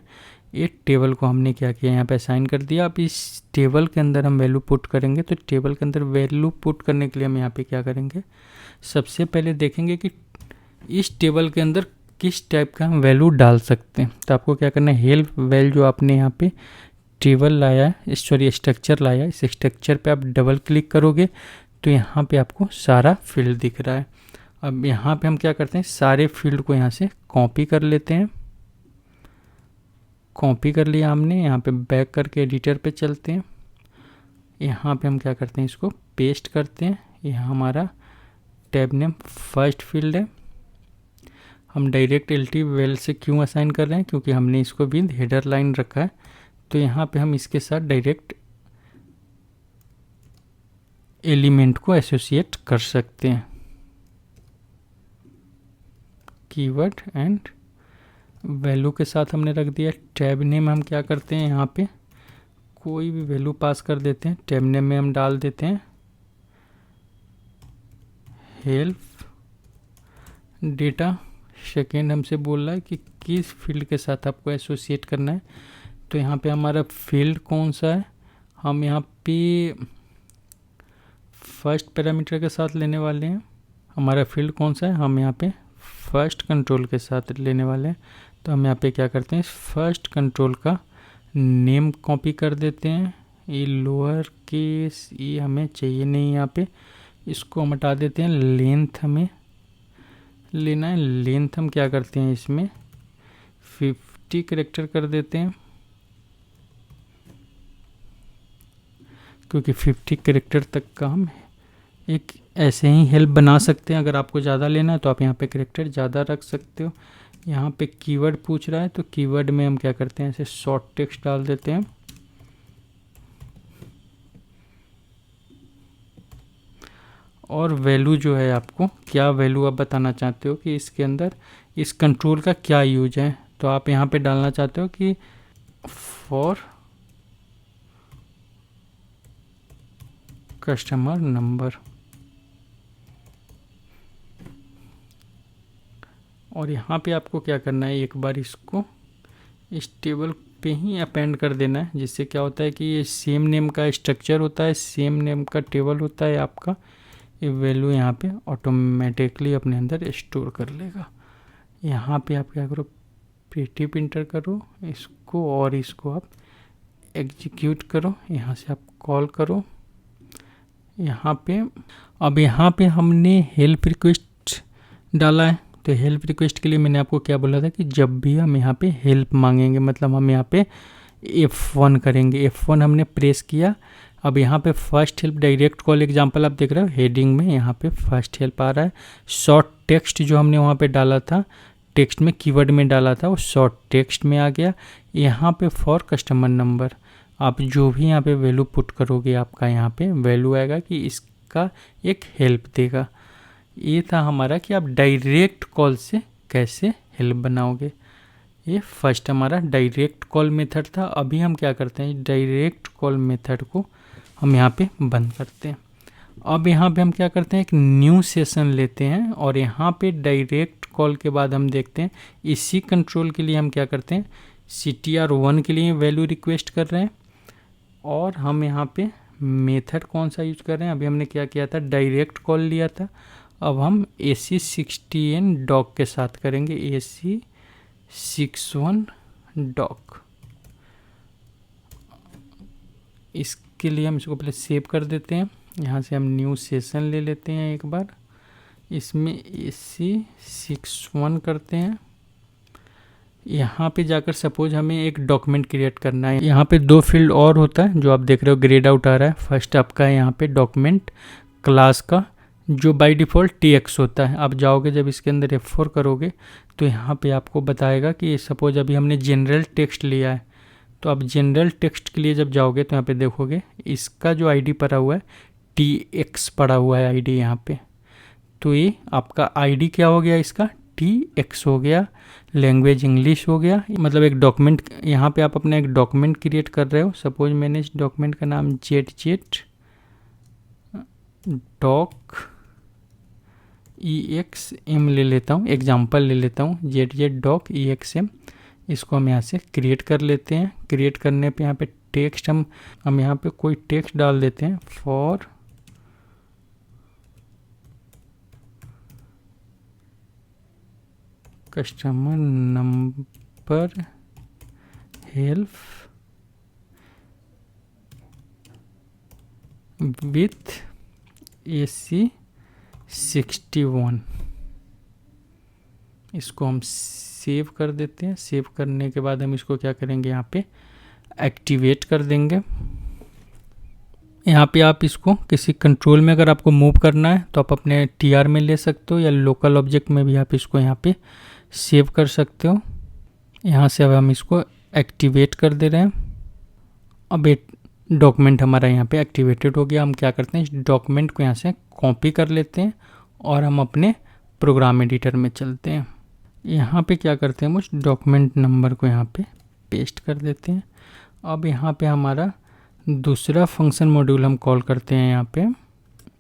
Speaker 1: ये टेबल को हमने क्या किया, यहाँ पे असाइन कर दिया। अब इस टेबल के अंदर हम वैल्यू पुट करेंगे। तो टेबल के अंदर वैल्यू पुट करने के लिए हम यहाँ पे क्या करेंगे, सबसे पहले देखेंगे कि इस टेबल के अंदर किस टाइप का हम वैल्यू डाल सकते हैं। तो आपको क्या करना है, हेल्प वैल जो आपने यहाँ पे टेबल लाया है, सॉरी स्ट्रक्चर लाया है, इस स्ट्रक्चर पे आप डबल क्लिक करोगे तो यहाँ पे आपको सारा फील्ड दिख रहा है। अब यहाँ पे हम क्या करते हैं, सारे फील्ड को यहाँ से कॉपी कर लेते हैं। कॉपी कर लिया हमने, यहाँ पे बैक करके एडिटर पे चलते हैं। यहाँ पे हम क्या करते हैं, इसको पेस्ट करते हैं। यह हमारा टैब नेम फर्स्ट फील्ड है। हम डायरेक्ट एलटी वेल से क्यों असाइन कर रहे हैं, क्योंकि हमने इसको विद हेडर लाइन रखा है। तो यहाँ पे हम इसके साथ डायरेक्ट एलिमेंट को एसोसिएट कर सकते हैं। कीवर्ड एंड वैल्यू के साथ हमने रख दिया। टैब नेम हम क्या करते हैं, यहाँ पे कोई भी वैल्यू पास कर देते हैं। टैब नेम में हम डाल देते हैं हेल्प डेटा। सेकेंड हमसे बोल रहा है कि किस फील्ड के साथ आपको एसोसिएट करना है। तो यहाँ पे हमारा फील्ड कौन सा है, हम यहाँ पे फर्स्ट पैरामीटर के साथ लेने वाले हैं। हमारा फील्ड कौन सा है, हम यहाँ पे फर्स्ट कंट्रोल के साथ लेने वाले हैं। तो हम यहाँ पे क्या करते हैं, फर्स्ट कंट्रोल का नेम कॉपी कर देते हैं। ये लोअर केस ये हमें चाहिए नहीं, यहाँ पे इसको हम हटा देते हैं। लेंथ हमें लेना है, लेंथ हम क्या करते हैं, इसमें 50 कैरेक्टर कर देते हैं, क्योंकि 50 कैरेक्टर तक का हम एक ऐसे ही हेल्प बना सकते हैं। अगर आपको ज़्यादा लेना है तो आप यहाँ पे कैरेक्टर ज़्यादा रख सकते हो। यहाँ पे कीवर्ड पूछ रहा है, तो कीवर्ड में हम क्या करते हैं, ऐसे शॉर्ट टेक्स्ट डाल देते हैं। और वैल्यू जो है, आपको क्या वैल्यू आप बताना चाहते हो कि इसके अंदर इस कंट्रोल का क्या यूज है। तो आप यहाँ पे डालना चाहते हो कि फॉर कस्टमर नंबर, और यहाँ पे आपको क्या करना है, एक बार इसको इस टेबल पे ही अपेंड कर देना है। जिससे क्या होता है कि ये सेम नेम का स्ट्रक्चर होता है, सेम नेम का टेबल होता है आपका। ये वैल्यू यहाँ पे ऑटोमेटिकली अपने अंदर स्टोर कर लेगा। यहाँ पे आप क्या करो, पेटी प्रिंटर करो इसको, और इसको आप एग्जीक्यूट करो। यहाँ से आप कॉल करो यहाँ पे। अब यहाँ पे हमने हेल्प रिक्वेस्ट डाला है। तो हेल्प रिक्वेस्ट के लिए मैंने आपको क्या बोला था कि जब भी हम यहाँ पे हेल्प मांगेंगे, मतलब हम यहाँ पे F1 करेंगे। F1 हमने प्रेस किया। अब यहाँ पे first help direct call example आप देख रहे हो, हेडिंग में यहाँ पे फर्स्ट हेल्प आ रहा है। शॉर्ट टेक्स्ट जो हमने वहाँ पे डाला था, टेक्स्ट में कीवर्ड में डाला था, वो शॉर्ट टेक्स्ट में आ गया। यहाँ पे फॉर कस्टमर नंबर, आप जो भी यहाँ पे वैल्यू पुट करोगे, आपका यहाँ पे वैल्यू आएगा कि इसका एक हेल्प देगा। ये था हमारा कि आप डायरेक्ट कॉल से कैसे हेल्प बनाओगे। ये फर्स्ट हमारा डायरेक्ट कॉल मेथड था। अभी हम क्या करते हैं, डायरेक्ट कॉल मेथड को हम यहाँ पे बंद करते हैं। अब यहाँ पे हम क्या करते हैं, एक न्यू सेशन लेते हैं, और यहाँ पे डायरेक्ट कॉल के बाद हम देखते हैं इसी कंट्रोल के लिए हम क्या करते हैं, CTR1 के लिए वैल्यू रिक्वेस्ट कर रहे हैं। और हम यहाँ पे मेथड कौन सा यूज कर रहे हैं, अभी हमने क्या किया था, डायरेक्ट कॉल लिया था। अब हम AC61 डॉक के साथ करेंगे, AC61 डॉक। इसके लिए हम इसको पहले सेव कर देते हैं। यहाँ से हम न्यू सेशन ले लेते हैं एक बार, इसमें AC61 करते हैं। यहाँ पे जाकर सपोज हमें एक डॉक्यूमेंट क्रिएट करना है। यहाँ पे 2 फील्ड और होता है जो आप देख रहे हो, ग्रेड आउट आ रहा है। फर्स्ट आपका है यहाँ पे डॉक्यूमेंट क्लास का, जो बाय डिफ़ॉल्ट TX होता है। आप जाओगे जब इसके अंदर F4 करोगे तो यहाँ पे आपको बताएगा कि सपोज अभी हमने जनरल टेक्स्ट लिया है। तो आप जनरल टेक्स्ट के लिए जब जाओगे तो यहाँ पे देखोगे इसका जो ID पड़ा हुआ है TX पड़ा हुआ है ID यहाँ पे। तो ये आपका ID क्या हो गया, इसका TX हो गया। लैंग्वेज इंग्लिश हो गया। मतलब एक डॉक्यूमेंट, यहाँ पे आप अपना एक डॉक्यूमेंट क्रिएट कर रहे हो। सपोज मैंने इस डॉक्यूमेंट का नाम ZZ डॉक
Speaker 2: EXM ले लेता हूँ, एग्जाम्पल ले लेता हूँ, ZZDoc EXM। इसको हम यहाँ से क्रिएट कर लेते हैं। क्रिएट करने पे यहाँ पे टेक्स्ट हम यहाँ पे कोई टेक्स्ट डाल देते हैं, for customer number help with AC61। इसको हम सेव कर देते हैं। सेव करने के बाद हम इसको क्या करेंगे, यहाँ पे एक्टिवेट कर देंगे। यहाँ पे आप इसको किसी कंट्रोल में अगर आपको मूव करना है तो आप अपने TR में ले सकते हो, या लोकल ऑब्जेक्ट में भी आप इसको यहाँ पे सेव कर सकते हो। यहाँ से अब हम इसको एक्टिवेट कर दे रहे हैं। अब एक डॉक्यूमेंट हमारा यहाँ पे एक्टिवेटेड हो गया। हम क्या करते हैं, इस डॉक्यूमेंट को यहाँ से कॉपी कर लेते हैं और हम अपने प्रोग्राम एडिटर में चलते हैं। यहाँ पे क्या करते हैं, हम उस डॉक्यूमेंट नंबर को यहाँ पे पेस्ट कर देते हैं। अब यहाँ पे हमारा दूसरा फंक्शन मॉड्यूल हम कॉल करते हैं। यहाँ पे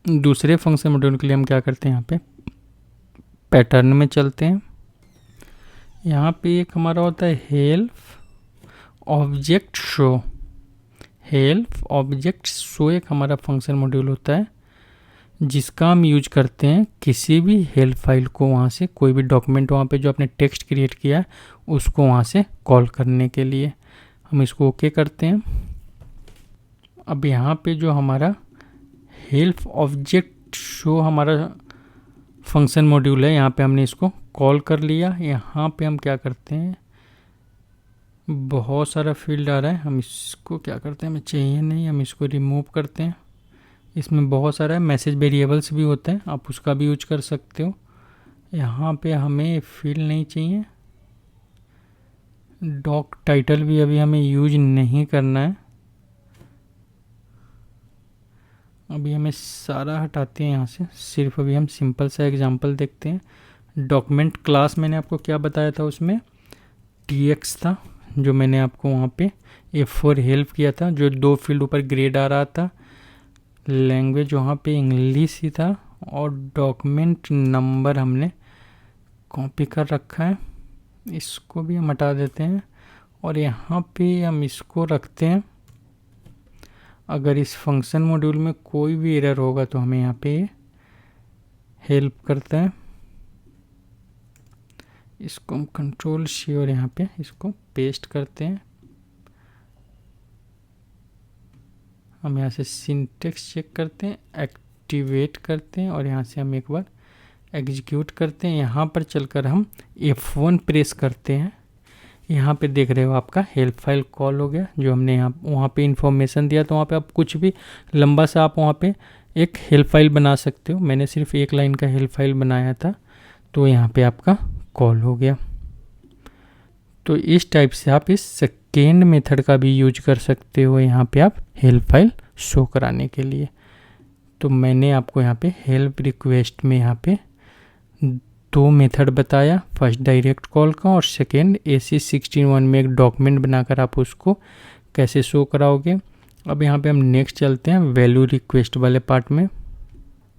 Speaker 2: दूसरे फंक्शन मॉड्यूल के लिए हम क्या करते हैं, यहाँ पे पैटर्न में चलते हैं। यहाँ पे एक हमारा होता है help object show. Help object show एक हमारा फंक्शन मॉड्यूल होता है जिसका हम यूज करते हैं किसी भी हेल्प फाइल को, वहाँ से कोई भी डॉक्यूमेंट वहाँ पे जो आपने टेक्स्ट क्रिएट किया है उसको वहाँ से कॉल करने के लिए। हम इसको ओके करते हैं। अब यहाँ पे जो हमारा हेल्प ऑब्जेक्ट शो हमारा फंक्शन मॉड्यूल है, यहाँ पे हमने इसको कॉल कर लिया। यहाँ पे हम क्या करते हैं, बहुत सारा फील्ड आ रहा है, हम इसको क्या करते हैं, हमें चाहिए नहीं, हम इसको रिमूव करते हैं। इसमें बहुत सारा मैसेज वेरिएबल्स भी होता है, आप उसका भी यूज कर सकते हो। यहाँ पे हमें फील्ड नहीं चाहिए। डॉक टाइटल भी अभी हमें यूज नहीं करना है। अभी हमें सारा हटाते हैं यहाँ से, सिर्फ अभी हम सिंपल सा एग्जांपल देखते हैं। डॉक्यूमेंट क्लास मैंने आपको क्या बताया था, उसमें TX था जो मैंने आपको वहाँ पे F4 हेल्प किया था, जो 2 फील्ड ऊपर ग्रेड आ रहा था। लैंग्वेज वहाँ पे इंग्लिश ही था, और डॉक्यूमेंट नंबर हमने कॉपी कर रखा है, इसको भी हम हटा देते हैं। और यहाँ पे हम इसको रखते हैं। अगर इस फंक्शन मॉड्यूल में कोई भी एरर होगा तो हमें यहाँ पे हेल्प करता है। इसको हम Ctrl+C और यहाँ पे इसको पेस्ट करते हैं। हम यहाँ से सिंटेक्स चेक करते हैं, एक्टिवेट करते हैं, और यहाँ से हम एक बार एग्जीक्यूट करते हैं। यहाँ पर चलकर हम F1 प्रेस करते हैं। यहाँ पे देख रहे हो आपका हेल्प फाइल कॉल हो गया, जो हमने यहाँ वहाँ पे इंफॉर्मेशन दिया। तो वहाँ पे आप कुछ भी लंबा सा आप वहाँ पे एक हेल्प फाइल बना सकते हो। मैंने सिर्फ 1 लाइन का हेल्प फाइल बनाया था, तो यहाँ पे आपका कॉल हो गया। तो इस टाइप से आप इस सेकेंड मेथड का भी यूज कर सकते हो यहाँ पे आप हेल्प फाइल शो कराने के लिए। तो मैंने आपको यहाँ पे हेल्प रिक्वेस्ट में यहाँ पे 2 मेथड बताया, फर्स्ट डायरेक्ट कॉल का और सेकेंड AC61 में एक डॉक्यूमेंट बनाकर आप उसको कैसे शो कराओगे। अब यहाँ पे हम नेक्स्ट चलते हैं वैल्यू रिक्वेस्ट वाले पार्ट में।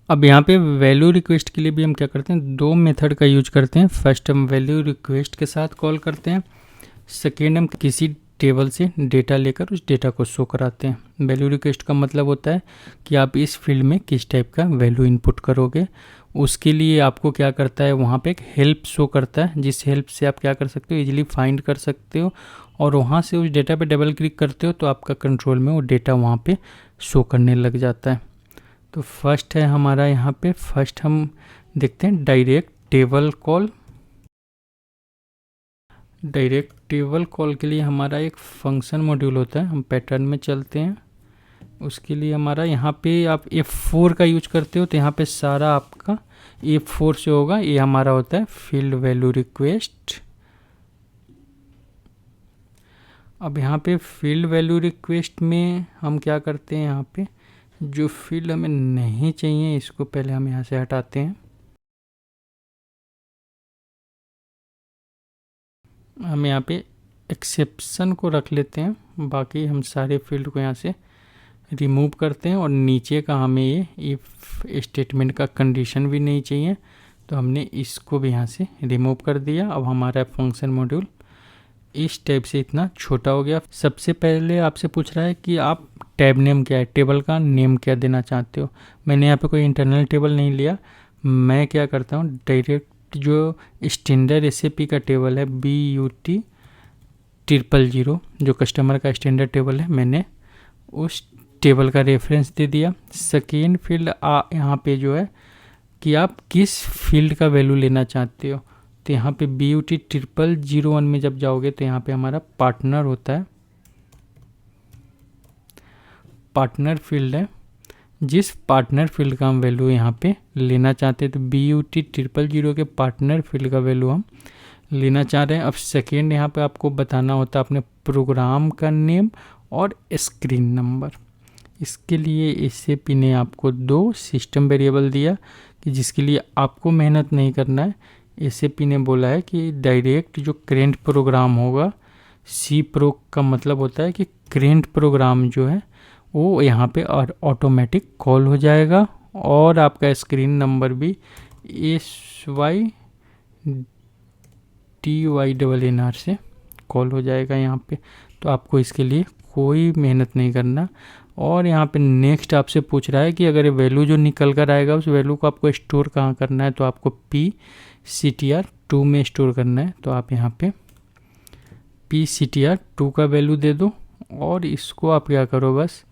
Speaker 2: अब यहाँ पे वैल्यू रिक्वेस्ट के लिए भी हम क्या करते हैं, 2 मेथड का यूज करते हैं। फर्स्ट हम वैल्यू रिक्वेस्ट के साथ कॉल करते हैं, सेकेंड हम किसी टेबल से डेटा लेकर उस डेटा को शो कराते हैं। वैल्यू रिक्वेस्ट का मतलब होता है कि आप इस फील्ड में किस टाइप का वैल्यू इनपुट करोगे। उसके लिए आपको क्या करता है, वहाँ पे एक हेल्प शो करता है, जिस हेल्प से आप क्या कर सकते हो, इजीली फाइंड कर सकते हो, और वहाँ से उस डेटा पे डबल क्लिक करते हो तो आपका कंट्रोल में वो डेटा वहाँ पे शो करने लग जाता है। तो फर्स्ट है हमारा यहाँ पे, फर्स्ट हम देखते हैं direct table call. Direct table call के लिए हमारा एक फंक्शन मॉड्यूल होता है, हम पैटर्न में चलते हैं। उसके लिए हमारा यहाँ पे आप F4 का यूज करते हो, तो यहाँ पे सारा आपका F4 से होगा। ये हमारा होता है फील्ड वैल्यू रिक्वेस्ट। अब यहाँ पे फील्ड वैल्यू रिक्वेस्ट में हम क्या करते हैं, यहाँ पे जो फील्ड हमें नहीं चाहिए इसको पहले हम यहाँ से हटाते हैं। हम यहाँ पे एक्सेप्शन को रख लेते हैं, बाकी हम सारे फील्ड को यहाँ से रिमूव करते हैं। और नीचे का हमें ये इफ स्टेटमेंट का कंडीशन भी नहीं चाहिए, तो हमने इसको भी यहाँ से रिमूव कर दिया। अब हमारा फंक्शन मॉड्यूल इस टाइप से इतना छोटा हो गया। सबसे पहले आपसे पूछ रहा है कि आप टैब नेम क्या है, टेबल का नेम क्या देना चाहते हो। मैंने यहाँ पे कोई इंटरनल टेबल नहीं लिया, मैं क्या करता हूँ डायरेक्ट जो स्टैंडर्ड SAP का टेबल है BUT00 जो कस्टमर का स्टैंडर्ड टेबल है, मैंने उस टेबल का रेफरेंस दे दिया। सेकेंड फील्ड यहाँ पे जो है कि आप किस फील्ड का वैल्यू लेना चाहते हो, तो यहाँ पे BUT0001 में जब जाओगे तो यहाँ पे हमारा पार्टनर होता है, पार्टनर फील्ड है। जिस पार्टनर फील्ड का हम वैल्यू यहाँ पे लेना चाहते हैं, तो BUT00 के पार्टनर फील्ड का वैल्यू हम लेना चाह रहे हैं। अब सेकेंड यहाँ पे आपको बताना होता है अपने प्रोग्राम का नेम और स्क्रीन नंबर। इसके लिए SAP ने आपको 2 सिस्टम वेरिएबल दिया कि जिसके लिए आपको मेहनत नहीं करना है। SAP ने बोला है कि डायरेक्ट जो करेंट प्रोग्राम होगा, C प्रो का मतलब होता है कि करेंट प्रोग्राम जो है वो यहाँ पे ऑटोमेटिक कॉल हो जाएगा, और आपका स्क्रीन नंबर भी SYDYNNR से कॉल हो जाएगा यहाँ पे। तो आपको इसके लिए कोई मेहनत नहीं करना। और यहाँ पे नेक्स्ट आपसे पूछ रहा है कि अगर वैल्यू जो निकल कर आएगा उस वैल्यू को आपको स्टोर कहाँ करना है, तो आपको PCTR2 में स्टोर करना है। तो आप यहाँ पे PCTR2 का वैल्यू दे दो और इसको आप क्या करो, बस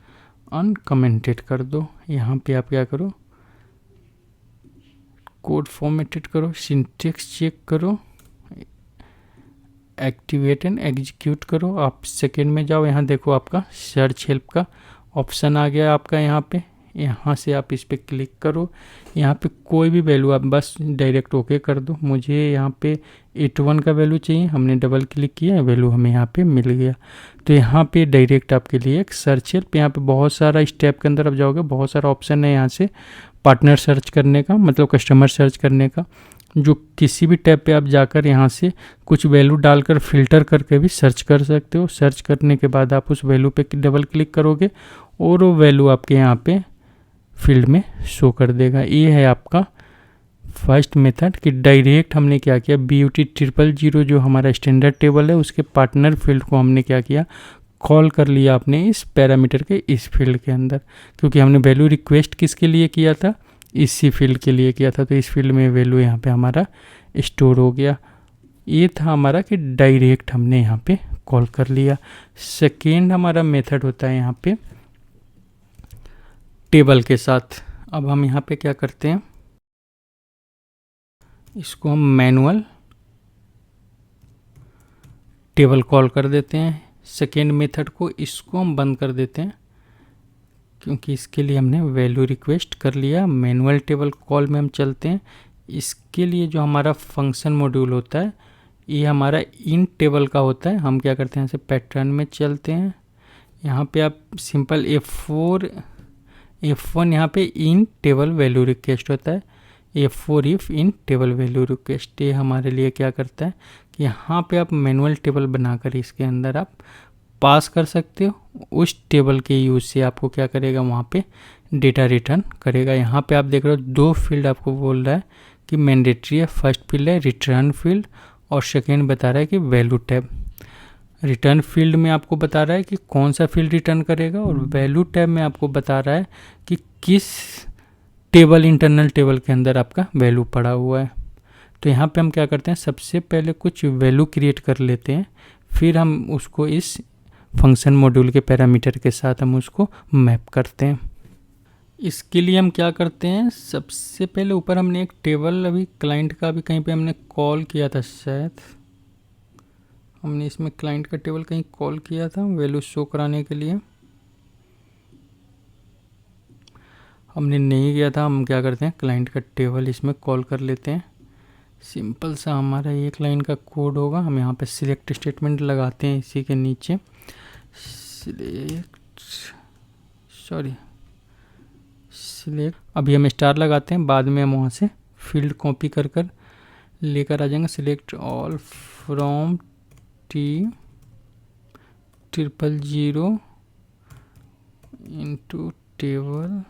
Speaker 2: अनकमेंटेड कर दो। यहाँ पे आप क्या करो, कोड फॉर्मेटेड करो, सिंटेक्स चेक करो, एक्टिवेट एंड एग्जीक्यूट करो। आप सेकेंड में जाओ, यहाँ देखो आपका सर्च हेल्प का ऑप्शन आ गया आपका यहाँ पे, यहाँ से आप इस पर क्लिक करो। यहाँ पे कोई भी वैल्यू आप बस डायरेक्ट ओके कर दो। मुझे यहाँ पे 81 का वैल्यू चाहिए, हमने डबल क्लिक किया, वैल्यू हमें यहाँ पे मिल गया। तो यहाँ पे डायरेक्ट आपके लिए एक सर्च हेल्प, यहाँ पे बहुत सारा स्टेप के अंदर आप जाओगे, बहुत सारा ऑप्शन है यहाँ से पार्टनर सर्च करने का, मतलब कस्टमर सर्च करने का। जो किसी भी टैब पे आप जाकर यहाँ से कुछ वैल्यू डालकर फिल्टर करके भी सर्च कर सकते हो। सर्च करने के बाद आप उस वैल्यू पे डबल क्लिक करोगे और वो वैल्यू आपके यहाँ पे फील्ड में शो कर देगा। ये है आपका फर्स्ट मेथड कि डायरेक्ट हमने क्या किया, BUT00 जो हमारा स्टैंडर्ड टेबल है उसके पार्टनर फील्ड को हमने क्या किया, कॉल कर लिया आपने इस पैरामीटर के इस फील्ड के अंदर, क्योंकि हमने वैल्यू रिक्वेस्ट किसके लिए किया था, इसी फील्ड के लिए किया था। तो इस फील्ड में वैल्यू यहाँ पे हमारा स्टोर हो गया। ये था हमारा कि डायरेक्ट हमने यहाँ पे कॉल कर लिया। सेकेंड हमारा मेथड होता है यहाँ पे टेबल के साथ। अब हम यहाँ पे क्या करते हैं, इसको हम मैनुअल टेबल कॉल कर देते हैं। सेकेंड मेथड को इसको हम बंद कर देते हैं, क्योंकि इसके लिए हमने वैल्यू रिक्वेस्ट कर लिया। मैनुअल टेबल कॉल में हम चलते हैं। इसके लिए जो हमारा फंक्शन मॉड्यूल होता है ये हमारा इन टेबल का होता है। हम क्या करते हैं, ऐसे पैटर्न में चलते हैं। यहाँ पे आप सिंपल F1 यहाँ पे इन टेबल वैल्यू रिक्वेस्ट होता है, F4 if in table value request. ये हमारे लिए क्या करता है कि यहाँ पे आप मैनुअल टेबल बनाकर इसके अंदर आप पास कर सकते हो। उस टेबल के यूज से आपको क्या करेगा, वहाँ पे डेटा रिटर्न करेगा। यहाँ पे आप देख रहे हो 2 फील्ड आपको बोल रहा है कि मैंडेटरी है। फर्स्ट फील्ड है रिटर्न फील्ड और सेकेंड बता रहा है कि वैल्यू टैब। रिटर्न फील्ड में आपको बता रहा है कि कौन सा फील्ड रिटर्न करेगा, और वैल्यू टैब में आपको बता रहा है कि किस टेबल, इंटरनल टेबल के अंदर आपका वैल्यू पड़ा हुआ है। तो यहाँ पे हम क्या करते हैं, सबसे पहले कुछ वैल्यू क्रिएट कर लेते हैं, फिर हम उसको इस फंक्शन मॉड्यूल के पैरामीटर के साथ हम उसको मैप करते हैं। इसके लिए हम क्या करते हैं, सबसे पहले ऊपर हमने एक टेबल अभी क्लाइंट का भी कहीं पे हमने कॉल किया था, शायद हमने इसमें क्लाइंट का टेबल कहीं कॉल किया था वैल्यू शो कराने के लिए, हमने नहीं किया था। हम क्या करते हैं, क्लाइंट का टेबल इसमें कॉल कर लेते हैं। सिंपल सा हमारा एक लाइन का कोड होगा। हम यहाँ पे सिलेक्ट स्टेटमेंट लगाते हैं इसी के नीचे, सिलेक्ट अभी हम स्टार लगाते हैं, बाद में हम वहाँ से फील्ड कॉपी कर कर लेकर आ जाएंगे। Select all from T00 into table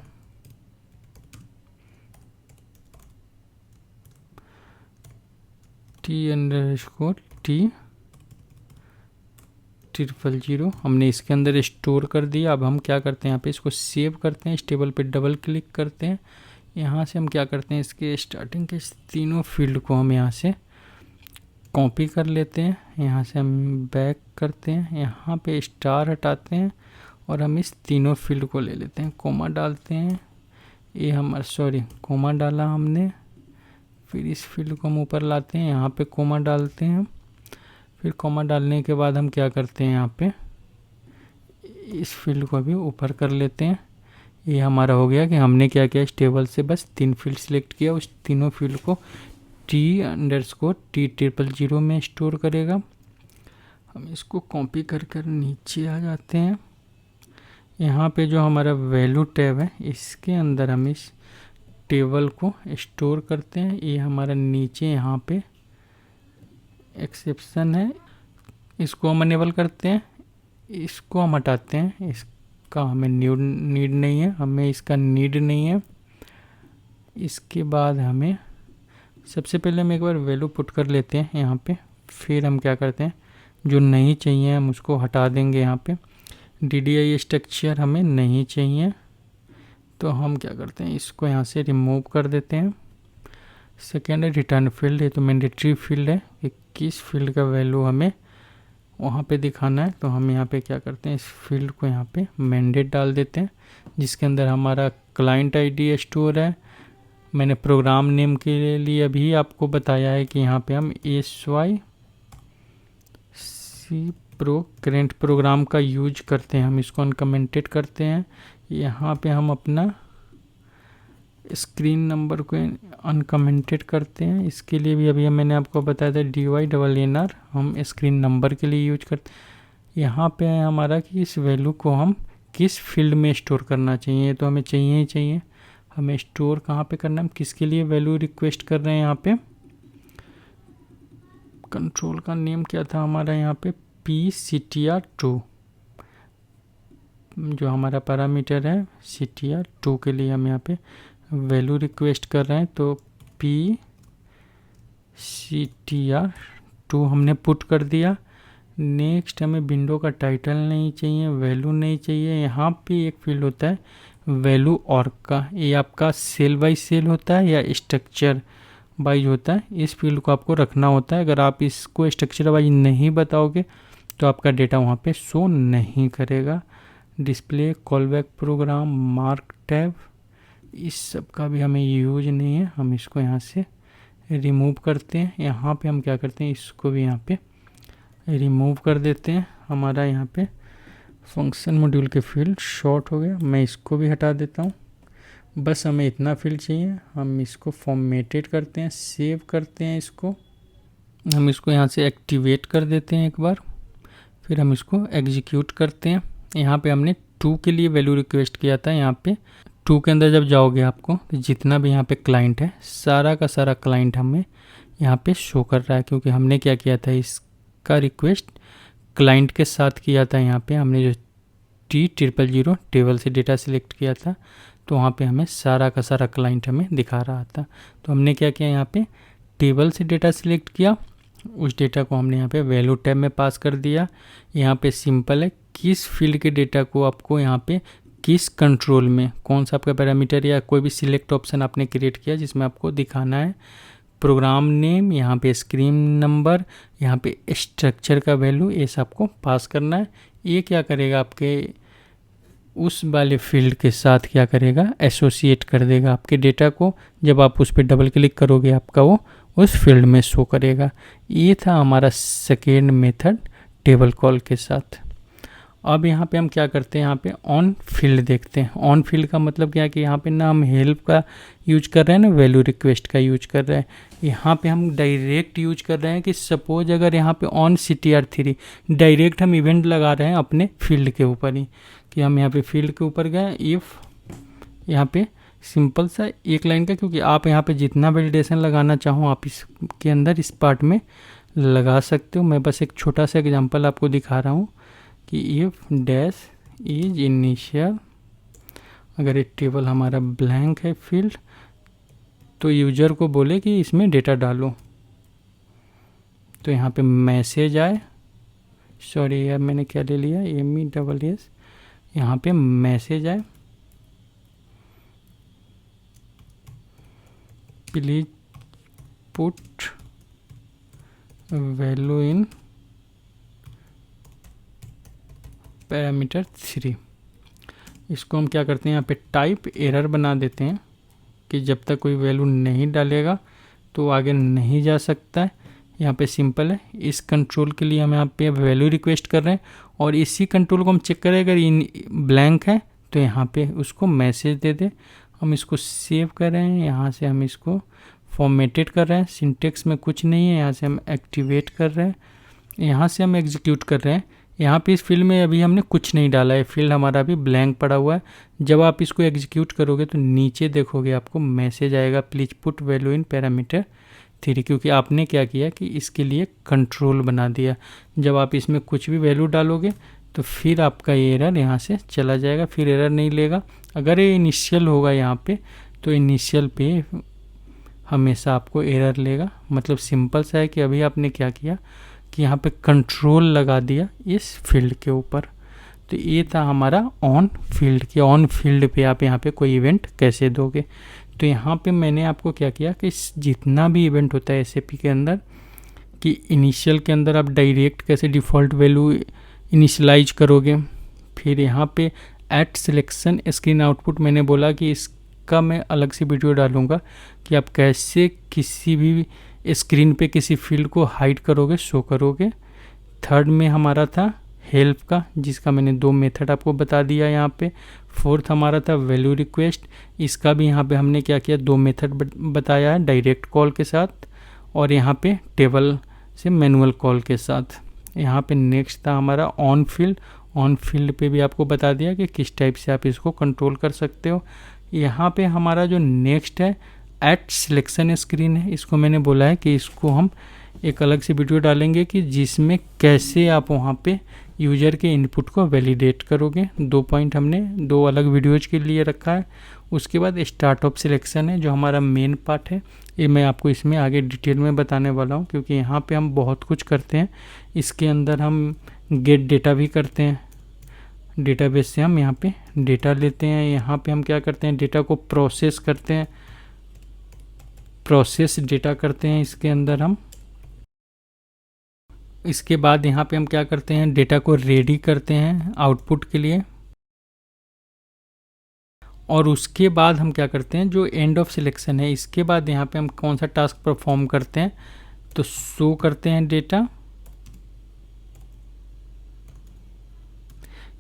Speaker 2: T_T00 हमने इसके अंदर स्टोर कर दिया। अब हम क्या करते हैं, यहाँ पे इसको सेव करते हैं। इस टेबल पे डबल क्लिक करते हैं। यहाँ से हम क्या करते हैं, इसके स्टार्टिंग के तीनों फील्ड को हम यहाँ से कॉपी कर लेते हैं। यहाँ से हम बैक करते हैं, यहाँ पे स्टार हटाते हैं और हम इस तीनों फील्ड को ले लेते हैं, कोमा डालते हैं। ये हमारा कोमा डाला हमने, फिर इस फील्ड को हम ऊपर लाते हैं, यहाँ पे कोमा डालते हैं। फिर कोमा डालने के बाद हम क्या करते हैं, यहाँ पे इस फील्ड को भी ऊपर कर लेते हैं। ये हमारा हो गया कि हमने क्या किया, इस टेबल से बस 3 फील्ड सिलेक्ट किया, उस तीनों फील्ड को T_T00 में स्टोर करेगा। हम इसको कॉपी कर नीचे आ जाते हैं। यहाँ पे जो हमारा वैल्यू टैब है, इसके अंदर हम इस टेबल को स्टोर करते हैं। ये हमारा नीचे यहाँ पे एक्सेप्शन है, इसको हम अनेबल करते हैं, इसको हम हटाते हैं। इसका हमें नीड नहीं है, हमें इसका नीड नहीं है। इसके बाद हमें सबसे पहले हम एक बार वैल्यू पुट कर लेते हैं यहाँ पे। फिर हम क्या करते हैं, जो नहीं चाहिए हम उसको हटा देंगे। यहाँ पे DDI स्ट्रक्चर हमें नहीं चाहिए, तो हम क्या करते हैं, इसको यहाँ से रिमूव कर देते हैं। सेकेंड है रिटर्न फील्ड, ये तो मैंडेटरी फील्ड है कि किस फील्ड का वैल्यू हमें वहाँ पे दिखाना है। तो हम यहाँ पे क्या करते हैं, इस फील्ड को यहाँ पे मैंडेट डाल देते हैं, जिसके अंदर हमारा क्लाइंट ID स्टोर है। मैंने प्रोग्राम नेम के लिए अभी आपको बताया है कि यहाँ पे हम SYC प्रो करेंट प्रोग्राम का यूज करते हैं। हम इसको अनकमेंटेड करते हैं। यहाँ पे हम अपना स्क्रीन नंबर को अनकमेंटेड करते हैं। इसके लिए भी अभी मैंने आपको बताया था DYNNR हम स्क्रीन नंबर के लिए यूज करते हैं। यहाँ पे है हमारा कि इस वैल्यू को हम किस फील्ड में स्टोर करना चाहिए, तो हमें चाहिए ही चाहिए। हमें स्टोर कहाँ पे करना है, हम किसके लिए वैल्यू रिक्वेस्ट कर रहे हैं। यहाँ पे कंट्रोल का नेम क्या था हमारा, यहाँ पे pctr2 जो हमारा पैरामीटर है CTR2 के लिए हम यहाँ पे वैल्यू रिक्वेस्ट कर रहे हैं। तो pctr2 हमने पुट कर दिया। नेक्स्ट हमें विंडो का टाइटल नहीं चाहिए, वैल्यू नहीं चाहिए। यहाँ पे एक फील्ड होता है वैल्यू ऑर्ग का, ये आपका सेल बाय सेल होता है या स्ट्रक्चर वाइज होता है। इस फील्ड को आपको रखना होता है। अगर आप इसको स्ट्रक्चर वाइज नहीं बताओगे तो आपका डेटा वहाँ पे शो नहीं करेगा। Display, callback program, mark tab, इस सब का भी हमें यूज नहीं है। हम इसको यहाँ से रिमूव करते हैं। यहाँ पे हम क्या करते हैं, इसको भी यहाँ पे रिमूव कर देते हैं। हमारा यहाँ पे फंक्शन मॉड्यूल के फील्ड शॉर्ट हो गया, मैं इसको भी हटा देता हूँ। बस हमें इतना फील्ड चाहिए। हम इसको फॉर्मेटेड करते हैं, सेव करते हैं इसको। हम इसको यहाँ से एक्टिवेट कर देते हैं एक बार, फिर हम इसको एग्जीक्यूट करते हैं। यहाँ पे हमने 2 के लिए वैल्यू रिक्वेस्ट किया था। यहाँ पे 2 के अंदर जब जाओगे आपको तो जितना भी यहाँ पे क्लाइंट है, सारा का सारा क्लाइंट हमें यहाँ पे शो कर रहा है, क्योंकि हमने क्या किया था, इसका रिक्वेस्ट क्लाइंट के साथ किया था। यहाँ पे हमने जो T_00 टेबल से डेटा सिलेक्ट किया था, तो वहाँ पे हमें सारा का सारा क्लाइंट हमें दिखा रहा था। तो हमने क्या किया, यहाँ पे टेबल से डेटा सिलेक्ट किया, उस डेटा को हमने यहाँ पे वैल्यू टैब में पास कर दिया। यहाँ पे सिंपल है, किस फील्ड के डेटा को आपको यहाँ पे किस कंट्रोल में, कौन सा आपका पैरामीटर या कोई भी सिलेक्ट ऑप्शन आपने क्रिएट किया जिसमें आपको दिखाना है। प्रोग्राम नेम, यहाँ पे स्क्रीन नंबर, यहाँ पे स्ट्रक्चर का वैल्यू, ये सब आपको पास करना है। ये क्या करेगा, आपके उस वाले फील्ड के साथ क्या करेगा, एसोसिएट कर देगा आपके डेटा को। जब आप उस पर डबल क्लिक करोगे आपका वो उस फील्ड में शो करेगा। ये था हमारा सेकेंड मेथड टेबल कॉल के साथ। अब यहाँ पे हम क्या करते हैं, यहाँ पे ऑन फील्ड देखते हैं। ऑन फील्ड का मतलब क्या है कि यहाँ पे ना हम हेल्प का यूज कर रहे हैं ना वैल्यू रिक्वेस्ट का यूज कर रहे हैं। यहाँ पे हम डायरेक्ट यूज कर रहे हैं कि सपोज अगर यहाँ पे ऑन CTR3 डायरेक्ट हम इवेंट लगा रहे हैं अपने फील्ड के ऊपर ही, कि हम यहाँ पे फील्ड के ऊपर गए, इफ़ यहाँ पे सिंपल सा एक लाइन का, क्योंकि आप यहाँ पे जितना वैलिडेशन लगाना चाहो आप इसके अंदर इस पार्ट में लगा सकते हो। मैं बस एक छोटा सा एग्जांपल आपको दिखा रहा हूँ कि इफ डैश इज इनिशियल, अगर एक टेबल हमारा ब्लैंक है फील्ड, तो यूजर को बोले कि इसमें डेटा डालो। तो यहाँ पे मैसेज आए, सॉरी यार मैंने क्या ले लिया, MESS, यहाँ पे मैसेज आए, please put value in parameter 3। इसको हम क्या करते हैं, यहाँ पे टाइप एरर बना देते हैं कि जब तक कोई वैल्यू नहीं डालेगा तो आगे नहीं जा सकता है। यहाँ पे सिंपल है, इस कंट्रोल के लिए हम यहाँ पे वैल्यू रिक्वेस्ट कर रहे हैं और इसी कंट्रोल को हम चेक करें, अगर इन ब्लैंक है तो यहाँ पे उसको मैसेज दे दे। हम इसको सेव कर रहे हैं, यहाँ से हम इसको फॉर्मेटेड कर रहे हैं, सिंटेक्स में कुछ नहीं है, यहाँ से हम एक्टिवेट कर रहे हैं, यहाँ से हम एग्जीक्यूट कर रहे हैं। यहाँ पे इस फील्ड में अभी हमने कुछ नहीं डाला है, फील्ड हमारा अभी ब्लैंक पड़ा हुआ है। जब आप इसको एग्जीक्यूट करोगे तो नीचे देखोगे आपको मैसेज आएगा, please put value in parameter 3, क्योंकि आपने क्या किया कि इसके लिए कंट्रोल बना दिया। जब आप इसमें कुछ भी वैल्यू डालोगे तो फिर आपका ये एरर यहाँ से चला जाएगा, फिर एरर नहीं लेगा। अगर ये इनिशियल होगा यहाँ पे तो इनिशियल पे हमेशा आपको एरर लेगा। मतलब सिंपल सा है कि अभी आपने क्या किया कि यहाँ पे कंट्रोल लगा दिया इस फील्ड के ऊपर। तो ये था हमारा ऑन फील्ड के, ऑन फील्ड पे आप यहाँ पे कोई इवेंट कैसे दोगे। तो यहाँ पे मैंने आपको क्या किया कि जितना भी इवेंट होता है SAP के अंदर कि इनिशियल के अंदर आप डायरेक्ट कैसे डिफ़ॉल्ट वैल्यू इनिशियलाइज करोगे। फिर यहाँ पे एट सिलेक्शन स्क्रीन आउटपुट मैंने बोला कि इसका मैं अलग से वीडियो डालूँगा कि आप कैसे किसी भी स्क्रीन पे किसी फील्ड को हाइड करोगे, शो करोगे। थर्ड में हमारा था हेल्प का, जिसका मैंने 2 मेथड आपको बता दिया यहाँ पे। फोर्थ हमारा था वैल्यू रिक्वेस्ट, इसका भी यहाँ पे हमने क्या किया, 2 मेथड बताया है, डायरेक्ट कॉल के साथ और यहाँ पे टेबल से मैनुअल कॉल के साथ। यहाँ पे नेक्स्ट था हमारा ऑन फील्ड, ऑन फील्ड पे भी आपको बता दिया कि किस टाइप से आप इसको कंट्रोल कर सकते हो। यहाँ पे हमारा जो नेक्स्ट है एट सिलेक्शन स्क्रीन है, इसको मैंने बोला है कि इसको हम एक अलग से वीडियो डालेंगे कि जिसमें कैसे आप वहाँ पे यूज़र के इनपुट को वैलिडेट करोगे। 2 पॉइंट हमने 2 अलग वीडियोज के लिए रखा है। उसके बाद स्टार्ट ऑफ सिलेक्शन है जो हमारा मेन पार्ट है, ये मैं आपको इसमें आगे डिटेल में बताने वाला हूँ, क्योंकि यहाँ पे हम बहुत कुछ करते हैं। इसके अंदर हम गेट डेटा भी करते हैं, डेटाबेस से हम यहाँ पे डेटा लेते हैं। यहाँ पे हम क्या करते हैं, डेटा को प्रोसेस करते हैं, प्रोसेस डेटा करते हैं इसके अंदर हम। इसके बाद यहाँ पे हम क्या करते हैं, डेटा को रेडी करते हैं आउटपुट के लिए। और उसके बाद हम क्या करते हैं, जो एंड ऑफ सिलेक्शन है, इसके बाद यहाँ पे हम कौन सा टास्क परफॉर्म करते हैं, तो शो करते हैं डेटा।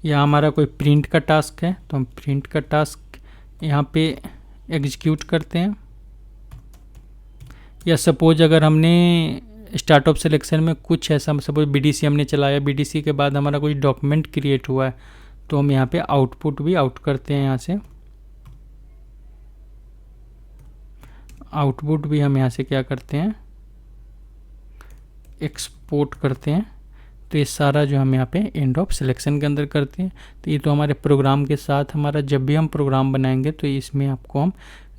Speaker 2: या हमारा कोई प्रिंट का टास्क है तो हम प्रिंट का टास्क यहाँ पे एग्जीक्यूट करते हैं। या सपोज अगर हमने स्टार्ट ऑफ सिलेक्शन में कुछ ऐसा, सपोज BDC हमने चलाया, BDC के बाद हमारा कोई डॉक्यूमेंट क्रिएट हुआ है तो हम यहाँ पे आउटपुट भी आउट करते हैं। यहाँ से आउटपुट भी हम यहाँ से क्या करते हैं, एक्सपोर्ट करते हैं। तो ये सारा जो हम यहाँ पे एंड ऑफ सिलेक्शन के अंदर करते हैं। तो ये तो हमारे प्रोग्राम के साथ हमारा, जब भी हम प्रोग्राम बनाएंगे तो इसमें आपको हम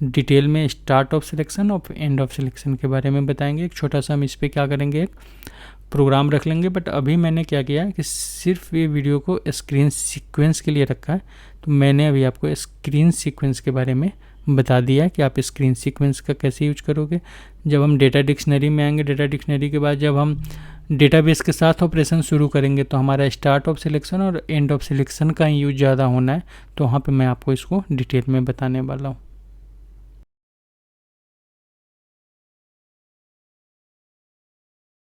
Speaker 2: डिटेल में स्टार्ट ऑफ सिलेक्शन और एंड ऑफ सिलेक्शन के बारे में बताएंगे। एक छोटा सा हम इस पर क्या करेंगे, एक प्रोग्राम रख लेंगे। बट अभी मैंने क्या किया है कि सिर्फ ये वीडियो को स्क्रीन सीक्वेंस के लिए रखा है। तो मैंने अभी आपको स्क्रीन सीक्वेंस के बारे में बता दिया है कि आप स्क्रीन सीक्वेंस का कैसे यूज करोगे। जब हम डेटा डिक्शनरी में आएंगे, डेटा डिक्शनरी के बाद जब हम डेटाबेस के साथ ऑपरेशन शुरू करेंगे तो हमारा स्टार्ट ऑफ सिलेक्शन और एंड ऑफ सिलेक्शन का यूज ज़्यादा होना है। तो वहाँ पे मैं आपको इसको डिटेल में बताने वाला हूँ।